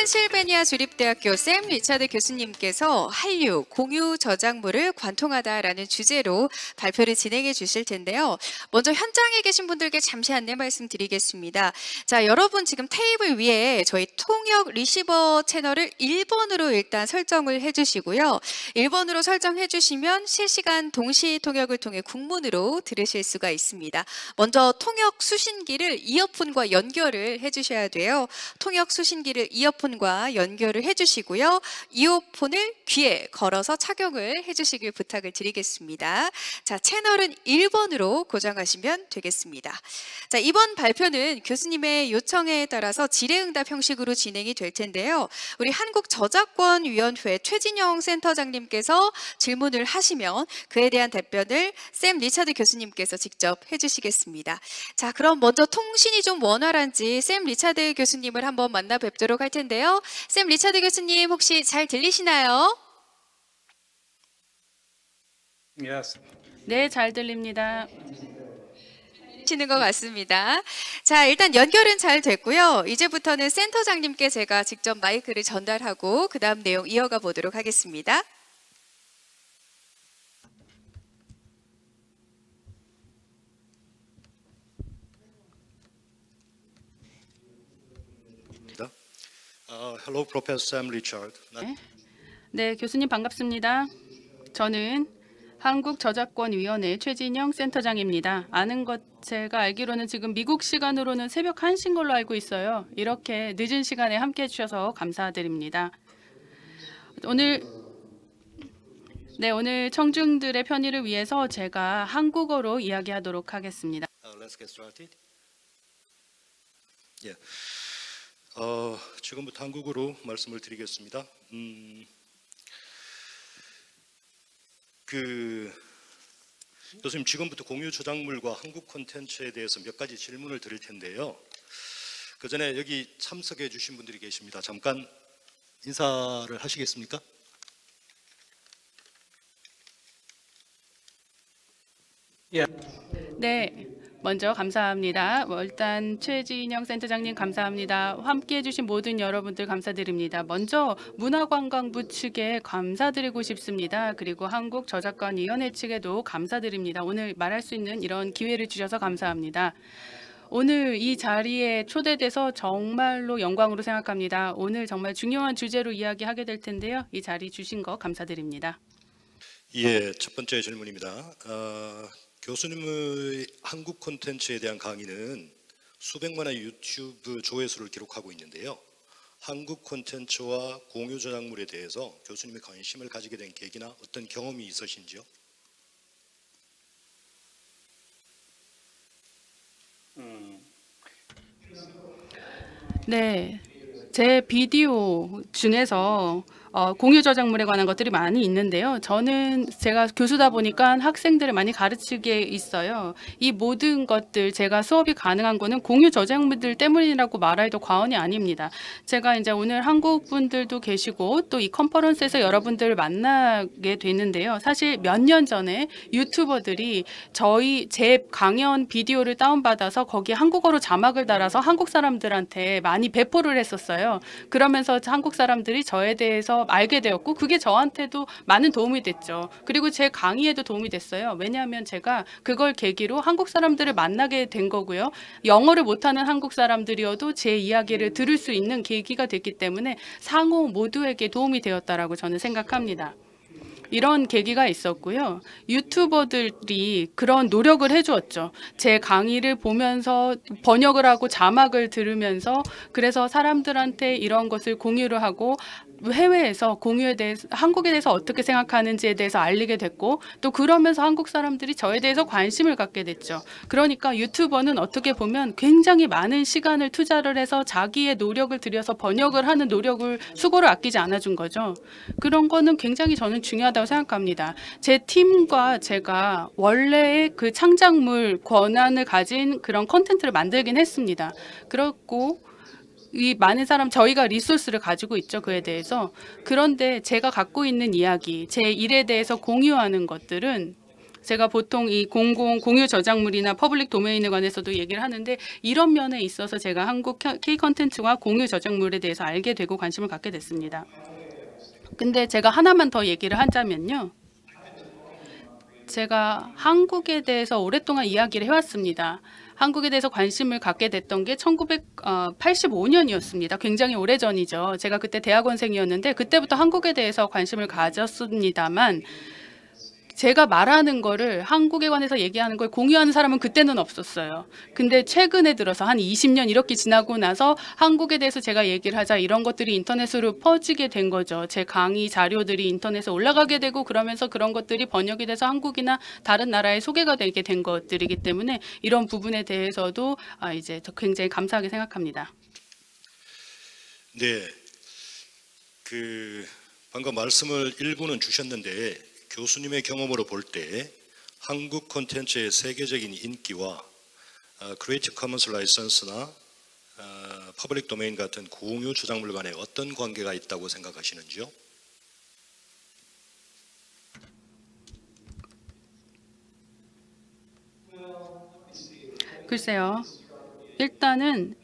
펜실베니아 주립대학교 샘 리차드 교수님께서 한류, 공유 저작물을 관통하다라는 주제로 발표를 진행해 주실 텐데요. 먼저 현장에 계신 분들께 잠시 안내 말씀드리겠습니다. 자, 여러분 지금 테이블 위에 저희 통역 리시버 채널을 1번으로 일단 설정을 해주시고요. 1번으로 설정해 주시면 실시간 동시 통역을 통해 국문으로 들으실 수가 있습니다. 먼저 통역 수신기를 이어폰과 연결을 해주셔야 돼요. 통역 수신기를 이어폰과 연결을 해주시고요. 이어폰을 귀에 걸어서 착용을 해주시길 부탁을 드리겠습니다. 자, 채널은 1번으로 고정하시면 되겠습니다. 자, 이번 발표는 교수님의 요청에 따라서 질의응답 형식으로 진행이 될 텐데요. 우리 한국저작권위원회 최진영 센터장님께서 질문을 하시면 그에 대한 답변을 샘 리차드 교수님께서 직접 해주시겠습니다. 자, 그럼 먼저 통신이 좀 원활한지 샘 리차드 교수님을 한번 만나 뵙도록 할 텐데요. 샘 리차드 교수님 혹시 잘 들리시나요? Yes. 네, 잘 들립니다. 시는 것 같습니다. 자, 일단 연결은 잘 됐고요. 이제부터는 센터장님께 제가 직접 마이크를 전달하고 그 다음 내용 이어가 보도록 하겠습니다. Hello, Professor Sam Richard. 네, 교수님 반갑습니다. 저는 한국저작권위원회 최진영 센터장입니다. 제가 알기로는 지금 미국 시간으로는 새벽 1시인 걸로 알고 있어요. 이렇게 늦은 시간에 함께해 주셔서 감사드립니다. 오늘 청중들의 편의를 위해서 제가 한국어로 이야기하도록 하겠습니다. Let's get started. Yeah. 지금부터 한국어로 말씀을 드리겠습니다. 교수님, 지금부터 공유 저작물과 한국 콘텐츠에 대해서 몇 가지 질문을 드릴 텐데요. 그 전에 여기 참석해 주신 분들이 계십니다. 잠깐 인사를 하시겠습니까? 네, 먼저 감사합니다. 일단 최진영 센터장님 감사합니다. 함께해 주신 모든 여러분들 감사드립니다. 먼저 문화관광부 측에 감사드리고 싶습니다. 그리고 한국저작권위원회 측에도 감사드립니다. 오늘 말할 수 있는 이런 기회를 주셔서 감사합니다. 오늘 이 자리에 초대돼서 정말로 영광으로 생각합니다. 오늘 정말 중요한 주제로 이야기하게 될 텐데요. 이 자리 주신 거 감사드립니다. 예, 첫 번째 질문입니다. 교수님의 한국 콘텐츠에 대한 강의는 수백만의 유튜브 조회수를 기록하고 있는데요. 한국 콘텐츠와 공유 저작물에 대해서 교수님의 관심을 가지게 된 계기나 어떤 경험이 있으신지요? 네, 제 비디오 중에서 공유 저작물에 관한 것들이 많이 있는데요. 제가 교수다 보니까 학생들을 많이 가르치게 있어요. 이 모든 것들 제가 수업이 가능한 거는 공유 저작물들 때문이라고 말해도 과언이 아닙니다. 제가 이제 오늘 한국 분들도 계시고 또 이 컨퍼런스에서 여러분들을 만나게 됐는데요. 사실 몇 년 전에 유튜버들이 제 강연 비디오를 다운받아서 거기에 한국어로 자막을 달아서 한국 사람들한테 많이 배포를 했었어요. 그러면서 한국 사람들이 저에 대해서 알게 되었고 그게 저한테도 많은 도움이 됐죠. 그리고 제 강의에도 도움이 됐어요. 왜냐하면 제가 그걸 계기로 한국 사람들을 만나게 된 거고요. 영어를 못하는 한국 사람들이어도 제 이야기를 들을 수 있는 계기가 됐기 때문에 상호 모두에게 도움이 되었다라고 저는 생각합니다. 이런 계기가 있었고요. 유튜버들이 그런 노력을 해주었죠. 제 강의를 보면서 번역을 하고 자막을 들으면서 그래서 사람들한테 이런 것을 공유를 하고 해외에서 공유에 대해서 한국에 대해서 어떻게 생각하는지에 대해서 알리게 됐고 또 그러면서 한국 사람들이 저에 대해서 관심을 갖게 됐죠. 그러니까 유튜버는 어떻게 보면 굉장히 많은 시간을 투자를 해서 자기의 노력을 들여서 번역을 하는 수고를 아끼지 않아준 거죠. 그런 거는 굉장히 저는 중요하다고 생각합니다. 제 팀과 제가 원래의 그 창작물 권한을 가진 그런 콘텐츠를 만들긴 했습니다. 그렇고 이 많은 저희가 리소스를 가지고 있죠. 그에 대해서. 그런데 제가 갖고 있는 이야기, 제 일에 대해서 공유하는 것들은 제가 보통 이 공유 저작물이나 퍼블릭 도메인에 관해서도 얘기를 하는데 이런 면에 있어서 제가 한국 K 컨텐츠와 공유 저작물에 대해서 알게 되고 관심을 갖게 됐습니다. 근데 제가 하나만 더 얘기를 하자면요. 제가 한국에 대해서 오랫동안 이야기를 해왔습니다. 한국에 대해서 관심을 갖게 됐던 게 1985년이었습니다. 굉장히 오래전이죠. 제가 그때 대학원생이었는데 그때부터 한국에 대해서 관심을 가졌습니다만 제가 말하는 거를 한국에 관해서 얘기하는 걸 공유하는 사람은 그때는 없었어요. 근데 최근에 들어서 한 20년 이렇게 지나고 나서 한국에 대해서 제가 얘기를 하자 이런 것들이 인터넷으로 퍼지게 된 거죠. 제 강의 자료들이 인터넷에 올라가게 되고 그러면서 그런 것들이 번역이 돼서 한국이나 다른 나라에 소개가 되게 된 것들이기 때문에 이런 부분에 대해서도 이제 굉장히 감사하게 생각합니다. 네, 방금 말씀을 일부는 주셨는데 교수님의 경험으로 볼 때 한국 콘텐츠의 세계적인 인기와 크리에이티브 커먼스 라이선스나 퍼블릭 도메인 같은 공유 저작물 간에 어떤 관계가 있다고 생각하시는지요? 글쎄요. 일단은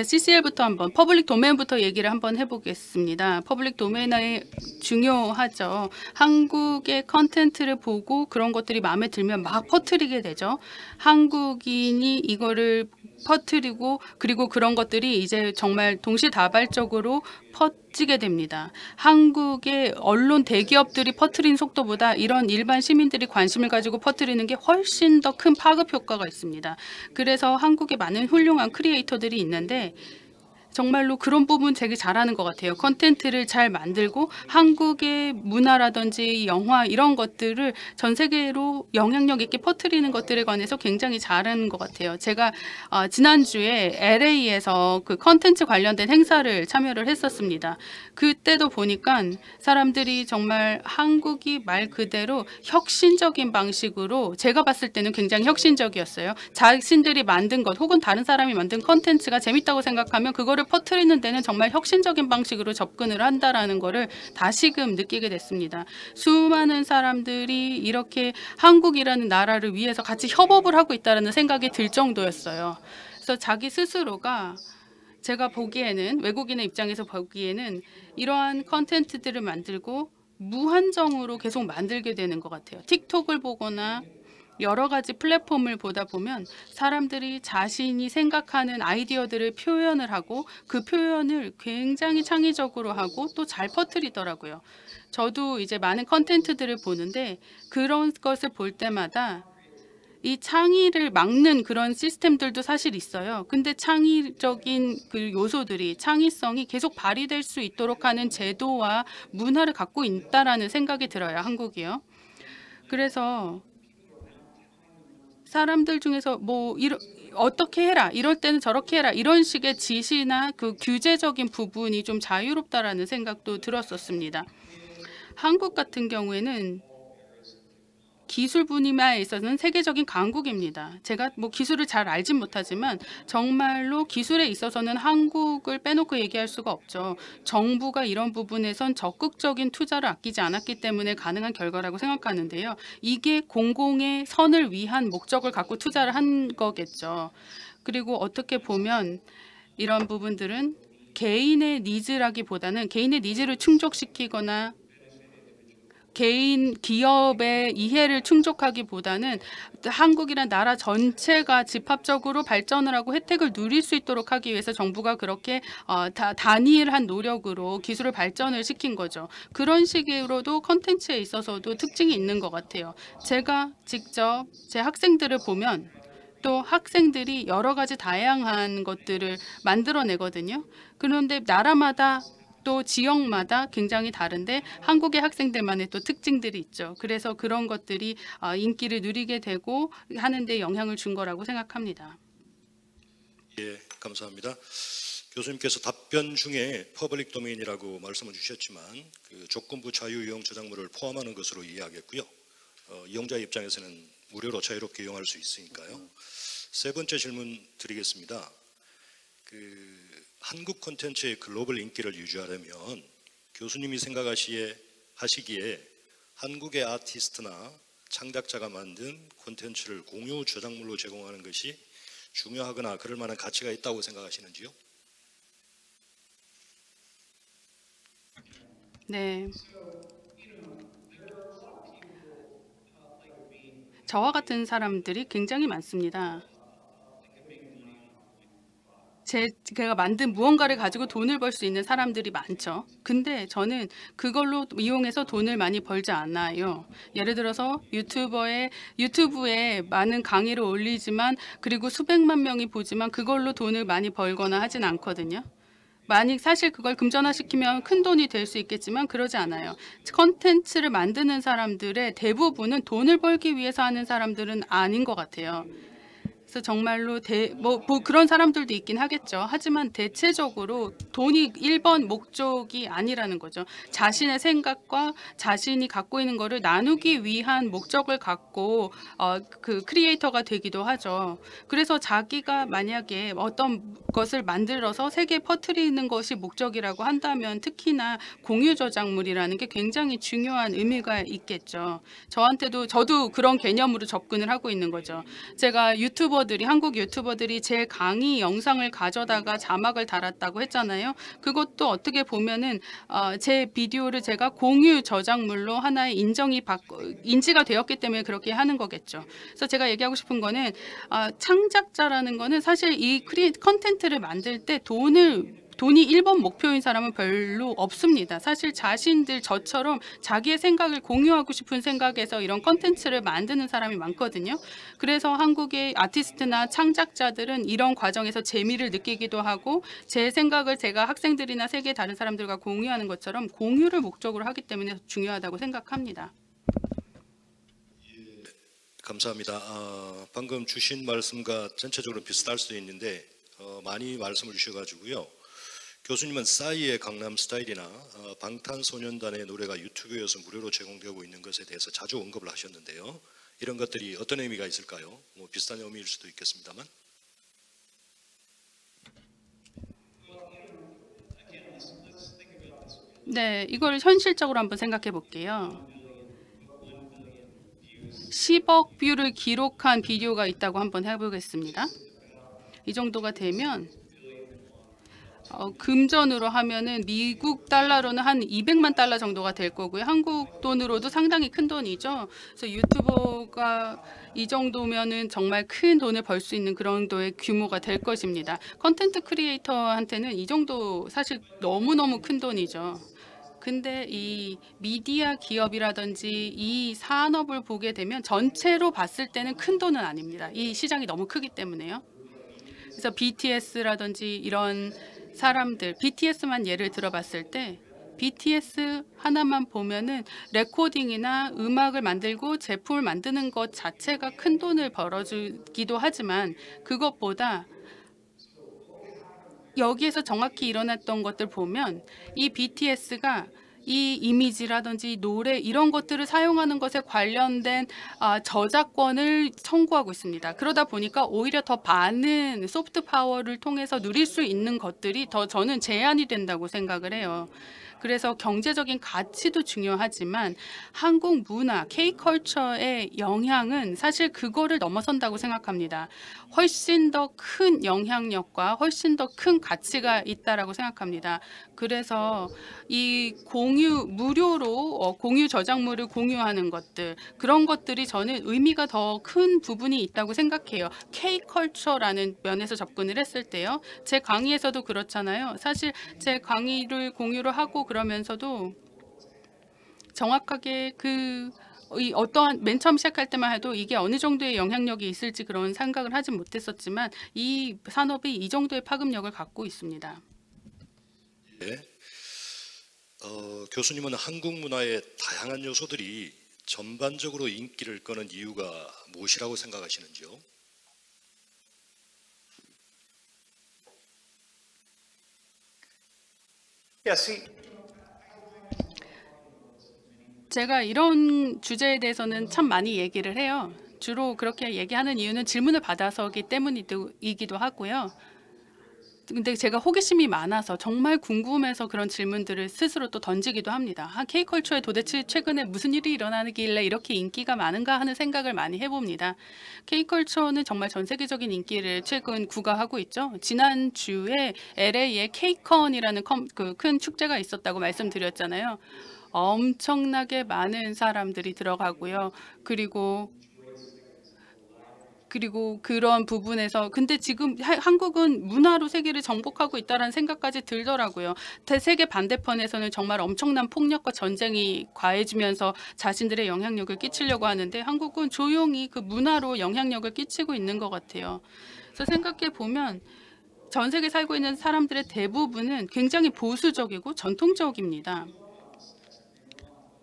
CCL부터 한번 퍼블릭 도메인부터 얘기를 한번 해보겠습니다. 퍼블릭 도메인이 중요하죠. 한국의 컨텐츠를 보고 그런 것들이 마음에 들면 막 퍼뜨리게 되죠. 한국인이 이거를 퍼뜨리고 그리고 그런 것들이 이제 정말 동시다발적으로 퍼지게 됩니다. 한국의 언론 대기업들이 퍼뜨린 속도보다 이런 일반 시민들이 관심을 가지고 퍼뜨리는 게 훨씬 더 큰 파급 효과가 있습니다. 그래서 한국에 많은 훌륭한 크리에이터들이 있는데 정말로 그런 부분 되게 잘하는 것 같아요. 컨텐츠를 잘 만들고 한국의 문화라든지 영화 이런 것들을 전 세계로 영향력 있게 퍼뜨리는 것들에 관해서 굉장히 잘하는 것 같아요. 제가 지난주에 LA에서 그 컨텐츠 관련된 행사를 참여를 했었습니다. 그때도 보니까 사람들이 정말 한국이 말 그대로 혁신적인 방식으로 제가 봤을 때는 굉장히 혁신적이었어요. 자신들이 만든 것 혹은 다른 사람이 만든 컨텐츠가 재밌다고 생각하면 그거를 퍼뜨리는 데는 정말 혁신적인 방식으로 접근을 한다라는 거를 다시금 느끼게 됐습니다. 수많은 사람들이 이렇게 한국이라는 나라를 위해서 같이 협업을 하고 있다는 생각이 들 정도였어요. 그래서 자기 스스로가 제가 보기에는 외국인의 입장에서 보기에는 이러한 컨텐츠들을 만들고 무한정으로 계속 만들게 되는 것 같아요. 틱톡을 보거나 여러 가지 플랫폼을 보다 보면 사람들이 자신이 생각하는 아이디어들을 표현을 하고 그 표현을 굉장히 창의적으로 하고 또 잘 퍼뜨리더라고요. 저도 이제 많은 컨텐츠들을 보는데 그런 것을 볼 때마다 이 창의를 막는 그런 시스템들도 사실 있어요. 근데 창의적인 그 요소들이 창의성이 계속 발휘될 수 있도록 하는 제도와 문화를 갖고 있다라는 생각이 들어요. 한국이요. 그래서 사람들 중에서 어떻게 해라 이럴 때는 저렇게 해라 이런 식의 지시나 그 규제적인 부분이 좀 자유롭다라는 생각도 들었었습니다. 한국 같은 경우에는 기술 분야에 있어서는 세계적인 강국입니다. 제가 기술을 잘 알진 못하지만 정말로 기술에 있어서는 한국을 빼놓고 얘기할 수가 없죠. 정부가 이런 부분에선 적극적인 투자를 아끼지 않았기 때문에 가능한 결과라고 생각하는데요. 이게 공공의 선을 위한 목적을 갖고 투자를 한 거겠죠. 그리고 어떻게 보면 이런 부분들은 개인의 니즈라기보다는 개인의 니즈를 충족시키거나 개인 기업의 이해를 충족하기보다는 한국이란 나라 전체가 집합적으로 발전을 하고 혜택을 누릴 수 있도록 하기 위해서 정부가 그렇게 단일한 노력으로 기술을 발전을 시킨 거죠. 그런 식으로도 컨텐츠에 있어서도 특징이 있는 것 같아요. 제가 직접 제 학생들을 보면 또 학생들이 여러 가지 다양한 것들을 만들어내거든요. 그런데 나라마다 또 지역마다 굉장히 다른데 한국의 학생들만의 또 특징들이 있죠. 그래서 그런 것들이 인기를 누리게 되고 하는 데 영향을 준 거라고 생각합니다. 예, 감사합니다. 교수님께서 답변 중에 퍼블릭 도메인이라고 말씀을 주셨지만 그 조건부 자유이용 저작물을 포함하는 것으로 이해하겠고요. 이용자 입장에서는 무료로 자유롭게 이용할 수 있으니까요. 세 번째 질문 드리겠습니다. 한국 콘텐츠의 글로벌 인기를 유지하려면 교수님이 생각하시기에 한국의 아티스트나 창작자가 만든 콘텐츠를 공유 저작물로 제공하는 것이 중요하거나 그럴 만한 가치가 있다고 생각하시는지요? 네. 저와 같은 사람들이 굉장히 많습니다. 제가 만든 무언가를 가지고 돈을 벌 수 있는 사람들이 많죠. 근데 저는 그걸로 이용해서 돈을 많이 벌지 않아요. 예를 들어서 유튜브에 많은 강의를 올리지만 그리고 수백만 명이 보지만 그걸로 돈을 많이 벌거나 하진 않거든요. 만약 사실 그걸 금전화시키면 큰 돈이 될 수 있겠지만 그러지 않아요. 컨텐츠를 만드는 사람들의 대부분은 돈을 벌기 위해서 하는 사람들은 아닌 것 같아요. 그래서 정말로 뭐 그런 사람들도 있긴 하겠죠. 하지만 대체적으로 돈이 1번 목적이 아니라는 거죠. 자신의 생각과 자신이 갖고 있는 거를 나누기 위한 목적을 갖고 그 크리에이터가 되기도 하죠. 그래서 자기가 만약에 어떤 것을 만들어서 세계에 퍼뜨리는 것이 목적이라고 한다면 특히나 공유 저작물이라는 게 굉장히 중요한 의미가 있겠죠. 저도 그런 개념으로 접근을 하고 있는 거죠. 제가 한국 유튜버들이 제 강의 영상을 가져다가 자막을 달았다고 했잖아요. 그것도 어떻게 보면은 제 비디오를 제가 공유 저작물로 하나의 인지가 되었기 때문에 그렇게 하는 거겠죠. 그래서 제가 얘기하고 싶은 거는 창작자라는 거는 사실 이 컨텐츠를 만들 때 돈이 1번 목표인 사람은 별로 없습니다. 사실 저처럼 자기의 생각을 공유하고 싶은 생각에서 이런 컨텐츠를 만드는 사람이 많거든요. 그래서 한국의 아티스트나 창작자들은 이런 과정에서 재미를 느끼기도 하고 제 생각을 제가 학생들이나 세계 다른 사람들과 공유하는 것처럼 공유를 목적으로 하기 때문에 중요하다고 생각합니다. 감사합니다. 방금 주신 말씀과 전체적으로 비슷할 수도 있는데 많이 말씀을 주셔가지고요. 교수님은 싸이의 강남스타일이나 방탄소년단의 노래가 유튜브에서 무료로 제공되고 있는 것에 대해서 자주 언급을 하셨는데요. 이런 것들이 어떤 의미가 있을까요? 뭐 비슷한 의미일 수도 있겠습니다만. 네, 이걸 현실적으로 한번 생각해 볼게요. 10억 뷰를 기록한 비디오가 있다고 한번 해보겠습니다. 이 정도가 되면 금전으로 하면은 미국 달러로는 한 200만 달러 정도가 될 거고요. 한국 돈으로도 상당히 큰 돈이죠. 그래서 유튜버가 이 정도면은 정말 큰 돈을 벌 수 있는 그런 정도의 규모가 될 것입니다. 컨텐트 크리에이터한테는 이 정도 사실 너무너무 큰 돈이죠. 근데 이 미디어 기업이라든지 이 산업을 보게 되면 전체로 봤을 때는 큰 돈은 아닙니다. 이 시장이 너무 크기 때문에요. 그래서 BTS라든지 이런 사람들, BTS만 예를 들어봤을 때 BTS 하나만 보면은 레코딩이나 음악을 만들고 제품을 만드는 것 자체가 큰 돈을 벌어주기도 하지만 그것보다 여기에서 정확히 일어났던 것들 보면 이 BTS가 이 이미지라든지 노래 이런 것들을 사용하는 것에 관련된 저작권을 청구하고 있습니다. 그러다 보니까 오히려 더 많은 소프트 파워를 통해서 누릴 수 있는 것들이 더 저는 제한이 된다고 생각을 해요. 그래서 경제적인 가치도 중요하지만 한국 문화, K컬처의 영향은 사실 그거를 넘어선다고 생각합니다. 훨씬 더 큰 영향력과 훨씬 더 큰 가치가 있다라고 생각합니다. 그래서 이 무료로 공유 저작물을 공유하는 것들, 그런 것들이 저는 의미가 더 큰 부분이 있다고 생각해요. K컬처라는 면에서 접근을 했을 때요. 제 강의에서도 그렇잖아요. 사실 제 강의를 공유를 하고 그러면서도 정확하게 이 어떠한 맨 처음 시작할 때만 해도 이게 어느 정도의 영향력이 있을지 그런 생각을 하진 못했었지만 이 산업이 이 정도의 파급력을 갖고 있습니다. 네. 교수님은 한국 문화의 다양한 요소들이 전반적으로 인기를 끄는 이유가 무엇이라고 생각하시는지요? 제가 이런 주제에 대해서는 참 많이 얘기를 해요. 주로 그렇게 얘기하는 이유는 질문을 받아서이기 때문이기도 하고요. 근데 제가 호기심이 많아서 정말 궁금해서 그런 질문들을 스스로 또 던지기도 합니다. K컬처에 도대체 최근에 무슨 일이 일어나길래 이렇게 인기가 많은가 하는 생각을 많이 해봅니다. K컬처는 정말 전 세계적인 인기를 최근 구가하고 있죠. 지난주에 LA에 K컨이라는 그 큰 축제가 있었다고 말씀드렸잖아요. 엄청나게 많은 사람들이 들어가고요. 그리고 그런 부분에서 근데 지금 한국은 문화로 세계를 정복하고 있다는 생각까지 들더라고요. 세계 반대편에서는 정말 엄청난 폭력과 전쟁이 과해지면서 자신들의 영향력을 끼치려고 하는데 한국은 조용히 그 문화로 영향력을 끼치고 있는 것 같아요. 그래서 생각해 보면 전 세계 살고 있는 사람들의 대부분은 굉장히 보수적이고 전통적입니다.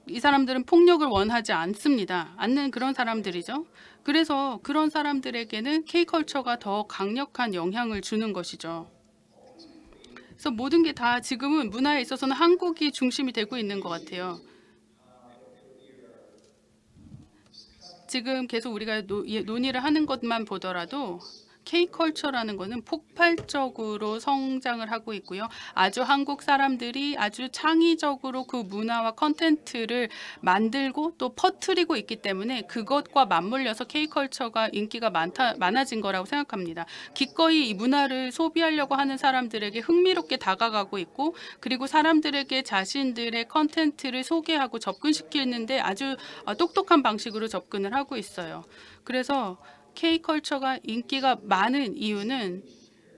이 사람들은 폭력을 원하지 않는 그런 사람들이죠. 그래서 그런 사람들에게는 K컬처가 더 강력한 영향을 주는 것이죠. 그래서 모든 게 다 지금은 문화에 있어서는 한국이 중심이 되고 있는 것 같아요. 지금 계속 우리가 논의를 하는 것만 보더라도 K컬처라는 것은 폭발적으로 성장을 하고 있고요. 아주 한국 사람들이 아주 창의적으로 그 문화와 컨텐츠를 만들고 또 퍼뜨리고 있기 때문에 그것과 맞물려서 K컬처가 인기가 많아진 거라고 생각합니다. 기꺼이 이 문화를 소비하려고 하는 사람들에게 흥미롭게 다가가고 있고 그리고 사람들에게 자신들의 컨텐츠를 소개하고 접근시키는데 아주 똑똑한 방식으로 접근을 하고 있어요. 그래서 K컬처가 인기가 많은 이유는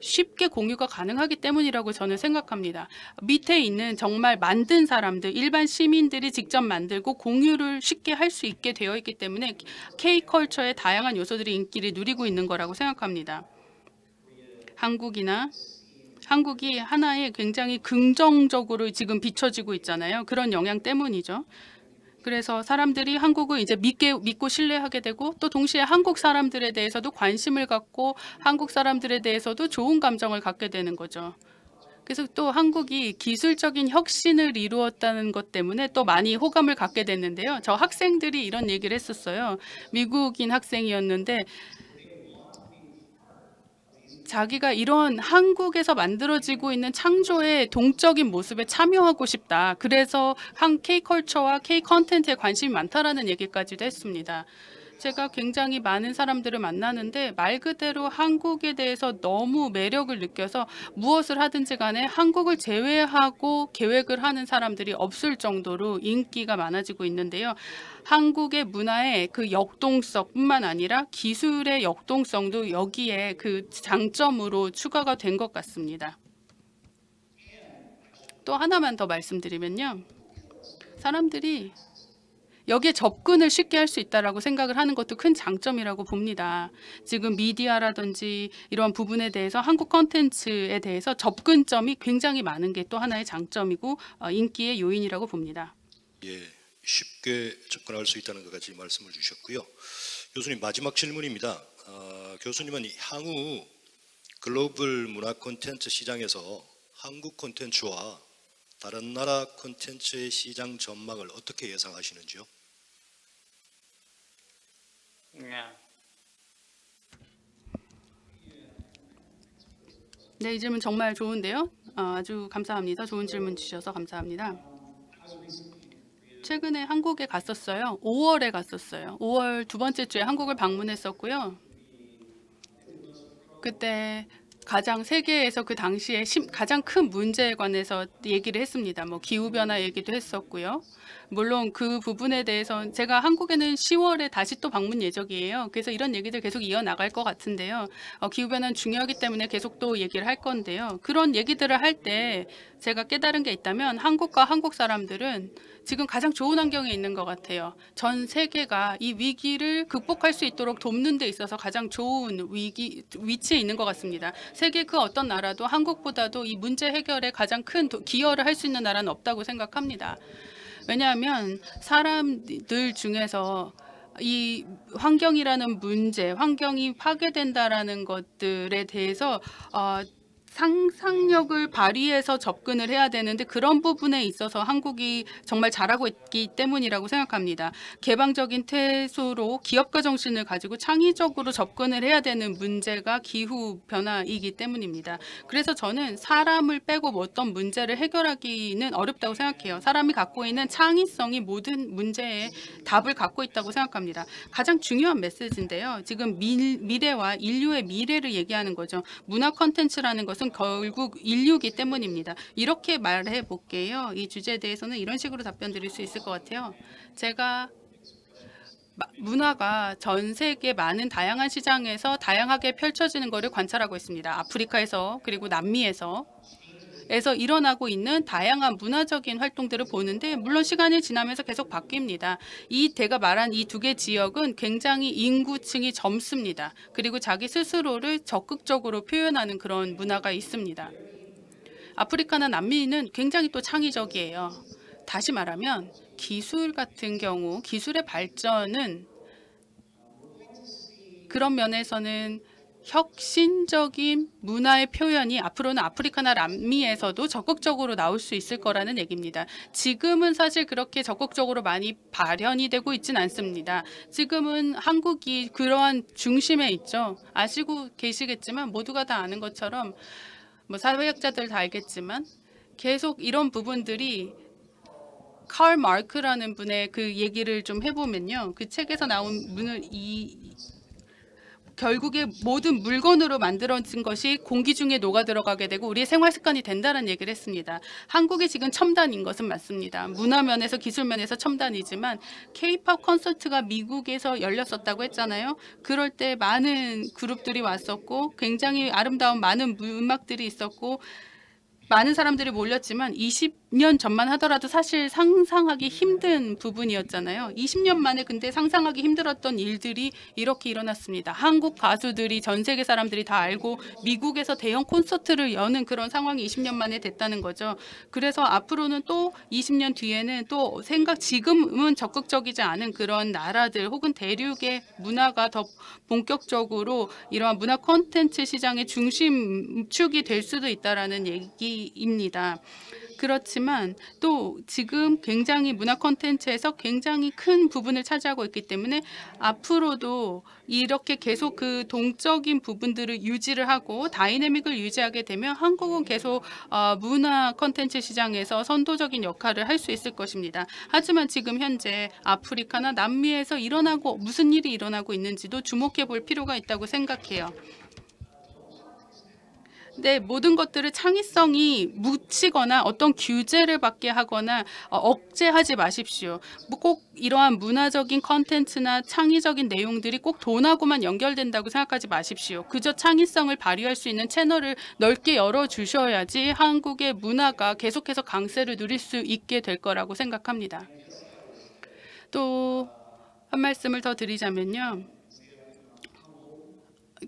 쉽게 공유가 가능하기 때문이라고 저는 생각합니다. 밑에 있는 정말 만든 사람들, 일반 시민들이 직접 만들고 공유를 쉽게 할 수 있게 되어 있기 때문에 K컬처의 다양한 요소들이 인기를 누리고 있는 거라고 생각합니다. 한국이 하나의 굉장히 긍정적으로 지금 비춰지고 있잖아요. 그런 영향 때문이죠. 그래서 사람들이 한국을 이제 믿고 신뢰하게 되고 또 동시에 한국 사람들에 대해서도 관심을 갖고 한국 사람들에 대해서도 좋은 감정을 갖게 되는 거죠. 그래서 또 한국이 기술적인 혁신을 이루었다는 것 때문에 또 많이 호감을 갖게 됐는데요. 저 학생들이 이런 얘기를 했었어요. 미국인 학생이었는데 자기가 이런 한국에서 만들어지고 있는 창조의 동적인 모습에 참여하고 싶다. 그래서 K컬처와 K컨텐츠에 관심이 많다라는 얘기까지도 했습니다. 제가 굉장히 많은 사람들을 만나는데 말 그대로 한국에 대해서 너무 매력을 느껴서 무엇을 하든지 간에 한국을 제외하고 계획을 하는 사람들이 없을 정도로 인기가 많아지고 있는데요. 한국의 문화의 그 역동성뿐만 아니라 기술의 역동성도 여기에 그 장점으로 추가가 된 것 같습니다. 또 하나만 더 말씀드리면요. 사람들이 여기에 접근을 쉽게 할 수 있다라고 생각을 하는 것도 큰 장점이라고 봅니다. 지금 미디어라든지 이런 부분에 대해서 한국 콘텐츠에 대해서 접근점이 굉장히 많은 게 또 하나의 장점이고 인기의 요인이라고 봅니다. 예, 쉽게 접근할 수 있다는 것까지 말씀을 주셨고요. 교수님 마지막 질문입니다. 교수님은 향후 글로벌 문화 콘텐츠 시장에서 한국 콘텐츠와 다른 나라 콘텐츠의 시장 전망을 어떻게 예상하시는지요? 네, 이 질문 정말 좋은데요. 아주 감사합니다. 좋은 질문 주셔서 감사합니다. 최근에 한국에 갔었어요. 5월에 갔었어요. 5월 두 번째 주에 한국을 방문했었고요. 그때 가장 세계에서 그 당시에 가장 큰 문제에 관해서 얘기를 했습니다. 뭐 기후변화 얘기도 했었고요. 물론 그 부분에 대해서 제가 한국에는 10월에 다시 또 방문 예정이에요. 그래서 이런 얘기들 계속 이어나갈 것 같은데요. 기후변화는 중요하기 때문에 계속 또 얘기를 할 건데요. 그런 얘기들을 할 때 제가 깨달은 게 있다면 한국과 한국 사람들은 지금 가장 좋은 환경에 있는 것 같아요. 전 세계가 이 위기를 극복할 수 있도록 돕는 데 있어서 가장 좋은 위치에 있는 것 같습니다. 세계 그 어떤 나라도 한국보다도 이 문제 해결에 가장 큰 기여를 할 수 있는 나라는 없다고 생각합니다. 왜냐하면 사람들 중에서 이 환경이라는 문제, 환경이 파괴된다라는 것들에 대해서 상상력을 발휘해서 접근을 해야 되는데 그런 부분에 있어서 한국이 정말 잘하고 있기 때문이라고 생각합니다. 개방적인 태도로 기업가 정신을 가지고 창의적으로 접근을 해야 되는 문제가 기후 변화이기 때문입니다. 그래서 저는 사람을 빼고 어떤 문제를 해결하기는 어렵다고 생각해요. 사람이 갖고 있는 창의성이 모든 문제에 답을 갖고 있다고 생각합니다. 가장 중요한 메시지인데요. 지금 미래와 인류의 미래를 얘기하는 거죠. 문화 콘텐츠라는 것은 결국 인류이기 때문입니다. 이렇게 말해 볼게요. 이 주제에 대해서는 이런 식으로 답변 드릴 수 있을 것 같아요. 제가 문화가 전 세계 많은 다양한 시장에서 다양하게 펼쳐지는 것을 관찰하고 있습니다. 아프리카에서 그리고 남미에서 일어나고 있는 다양한 문화적인 활동들을 보는데 물론 시간이 지나면서 계속 바뀝니다. 제가 말한 이 두 개 지역은 굉장히 인구층이 젊습니다. 그리고 자기 스스로를 적극적으로 표현하는 그런 문화가 있습니다. 아프리카나 남미는 굉장히 또 창의적이에요. 다시 말하면 기술 같은 경우 기술의 발전은 그런 면에서는 혁신적인 문화의 표현이 앞으로는 아프리카나 남미에서도 적극적으로 나올 수 있을 거라는 얘기입니다. 지금은 사실 그렇게 적극적으로 많이 발현이 되고 있지는 않습니다. 지금은 한국이 그러한 중심에 있죠. 아시고 계시겠지만 모두가 다 아는 것처럼 사회학자들 다 알겠지만 계속 이런 부분들이 칼 마르크라는 분의 그 얘기를 좀 해보면요. 그 책에서 나온 문을 결국에 모든 물건으로 만들어진 것이 공기 중에 녹아 들어가게 되고 우리의 생활 습관이 된다는 얘기를 했습니다. 한국이 지금 첨단인 것은 맞습니다. 문화 면에서 기술 면에서 첨단이지만 K-팝 콘서트가 미국에서 열렸었다고 했잖아요. 그럴 때 많은 그룹들이 왔었고 굉장히 아름다운 많은 음악들이 있었고 많은 사람들이 몰렸지만 20년 전만 하더라도 사실 상상하기 힘든 부분이었잖아요. 20년 만에 근데 상상하기 힘들었던 일들이 이렇게 일어났습니다. 한국 가수들이 전 세계 사람들이 다 알고 미국에서 대형 콘서트를 여는 그런 상황이 20년 만에 됐다는 거죠. 그래서 앞으로는 또 20년 뒤에는 또 지금은 적극적이지 않은 그런 나라들 혹은 대륙의 문화가 더 본격적으로 이러한 문화 콘텐츠 시장의 중심축이 될 수도 있다라는 얘기입니다. 그렇지만 또 지금 굉장히 문화 콘텐츠에서 굉장히 큰 부분을 차지하고 있기 때문에 앞으로도 이렇게 계속 그 동적인 부분들을 유지를 하고 다이내믹을 유지하게 되면 한국은 계속 문화 콘텐츠 시장에서 선도적인 역할을 할 수 있을 것입니다. 하지만 지금 현재 아프리카나 남미에서 무슨 일이 일어나고 있는지도 주목해 볼 필요가 있다고 생각해요. 네, 모든 것들을 창의성이 묻히거나 어떤 규제를 받게 하거나 억제하지 마십시오. 꼭 이러한 문화적인 컨텐츠나 창의적인 내용들이 꼭 돈하고만 연결된다고 생각하지 마십시오. 그저 창의성을 발휘할 수 있는 채널을 넓게 열어주셔야지 한국의 문화가 계속해서 강세를 누릴 수 있게 될 거라고 생각합니다. 또 한 말씀을 더 드리자면요.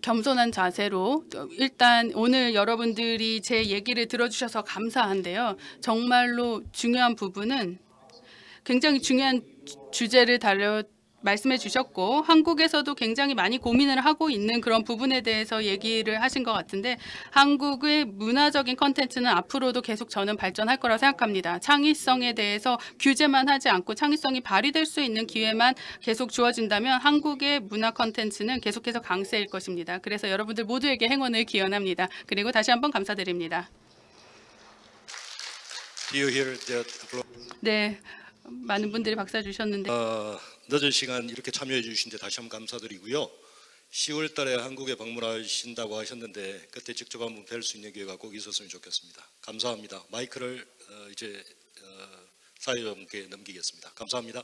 겸손한 자세로 일단 오늘 여러분들이 제 얘기를 들어주셔서 감사한데요. 정말로 중요한 부분은 굉장히 중요한 주제를 말씀해 주셨고 한국에서도 굉장히 많이 고민을 하고 있는 그런 부분에 대해서 얘기를 하신 것 같은데 한국의 문화적인 컨텐츠는 앞으로도 계속 저는 발전할 거라 생각합니다. 창의성에 대해서 규제만 하지 않고 창의성이 발휘될 수 있는 기회만 계속 주어진다면 한국의 문화 컨텐츠는 계속해서 강세일 것입니다. 그래서 여러분들 모두에게 행운을 기원합니다. 그리고 다시 한번 감사드립니다. Do you hear that applause? 네, 많은 분들이 박수 주셨는데 늦은 시간 이렇게 참여해 주신 데 다시 한번 감사드리고요. 10월 달에 한국에 방문하신다고 하셨는데 그때 직접 한번 뵐 수 있는 기회가 꼭 있었으면 좋겠습니다. 감사합니다. 마이크를 이제 사회자분께 넘기겠습니다. 감사합니다.